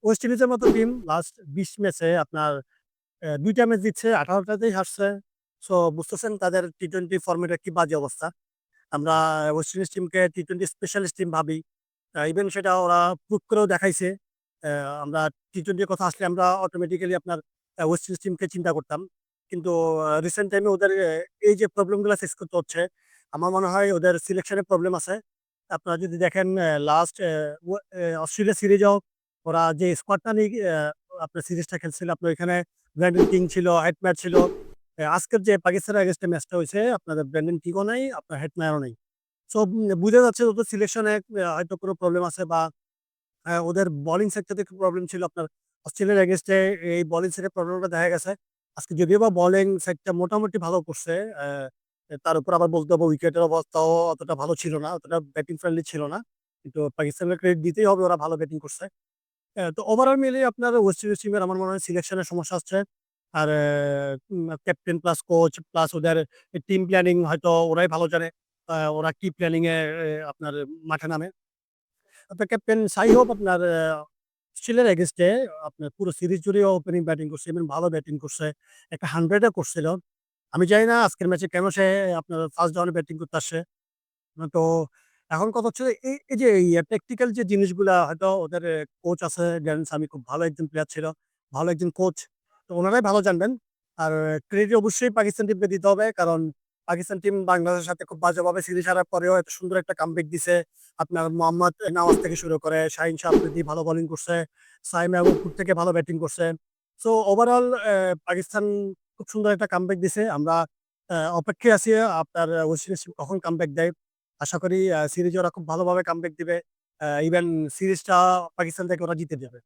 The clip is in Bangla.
ওয়েস্ট ইন্ডিজের মতো টিম লাস্ট ২০ ম্যাচে আপনার ২ টা ম্যাচ জিতছে, ১৮ টাতেই হারছে। সো বুঝতেছেন তাদের টি-20 ফরম্যাটের কি বাজে অবস্থা। আমরা ওয়েস্ট ইন্ডিজ টিমকে টি-20 স্পেশালিস্ট টিম ভাবি। ইভেন সেটা ওরা প্রুভ করেও দেখাইছে। অ্যা আমরা টি-20 এর কথা আসলে আমরা অটোমেটিক্যালি আপনার ওয়েস্ট ইন্ডিজ টিমকে চিন্তা করতাম। কিন্তু রিসেন্ট টাইমে ওদের এই যে প্রবলেম গুলা ফেস করতে হচ্ছে, আমার মনে হয় ওদের সিলেকশন এর প্রবলেম আছে। আপনারা যদি দেখেন লাস্ট অস্ট্রেলিয়া সিরিজেও ওরা যে স্কোয়াডটা নিয়ে আপনার সিরিজটা খেলছিল, আপনার ওইখানে ব্র্যান্ডন কিং ছিল, হেটমায়ার ছিল। আজকের যে পাকিস্তানের এগেইনস্ট এ ম্যাচটা হইছে, আপনাদের ব্র্যান্ডন কিংও নাই, আপনার হেটমায়ারও নাই। সো বুঝা যাচ্ছে ওদের সিলেকশনে হয়তো কোনো প্রবলেম আছে বা ওদের বোলিং সেক্টরে একটু প্রবলেম ছিল আপনার অস্ট্রেলিয়ার এগেইনস্ট এ এই বোলিং সেটের প্রবলেমটা দেখা গেছে। আজকে যদিও বা বোলিং সাইডটা মোটামুটি ভালো করছে। তার উপর আবার বলতে হবে উইকেটের অবস্থাও অতটা ভালো ছিল না, অতটা ব্যাটিং ফ্রেন্ডলি ছিল না। কিন্তু পাকিস্তানের ক্রেডিট দিতেই হবে ওরা ভালো ব্যাটিং করছে। তো ওভারঅল মিলিয়ে আপনার ওয়েস্ট ইন্ডিজ টিমের আমার মনে হয় সিলেকশনের সমস্যা হচ্ছে। আর ক্যাপ্টেন প্লাস কোচ প্লাস ওদের টিম প্ল্যানিং হয়তো ওরাই ভালো জানে। ওরা কি প্ল্যানিং এ আপনার মাঠে নামে। আপনার ক্যাপ্টেন সাই হোপ আপনার অস্ট্রেলিয়ার এগেইনস্ট এ আপনার পুরো সিরিজ জুড়েও ওপেনিং ব্যাটিং করছে এবং ভালো ব্যাটিং করছে। একটা 100 ও করছিল। আমি জানি না আজকের ম্যাচে কেন সে আপনার ফার্স্ট ডাউনে ব্যাটিং করতে আসছে। তো এখন কথা হচ্ছে এই যে ট্যাকটিক্যাল যে জিনিসগুলা হয়তো ওদের কোচ আছে ড্যারেন সামি খুব ভালো একজন প্লেয়ার ছিল। ভালো একজন কোচ। তো উনারাই ভালো জানবেন। আর ক্রেডিট অবশ্যই পাকিস্তান টিমকে দিতে হবে। কারণ পাকিস্তান টিম বাংলাদেশের সাথে খুব বাজেভাবে সিরিজ হারার পরেও এত সুন্দর একটা কামব্যাক দিছে। আপনার মোহাম্মদ নওয়াজ থেকে শুরু করে শাহীন শাহ আফ্রিদি ভালো বোলিং করছে। সাইম মেহবুবপুর থেকে ভালো ব্যাটিং করছে। সো ওভারঅল পাকিস্তান খুব সুন্দর একটা কামব্যাক দিছে। আমরা অপেক্ষায় আছি আপনার ওয়েস্ট ইন্ডিজ কখন কামব্যাক দেয়। আশা করি সিরিজে ওরা খুব ভালোভাবে কামব্যাক দিবে। ইভেন সিরিজটা পাকিস্তান থেকে ওরা জিতে যাবে।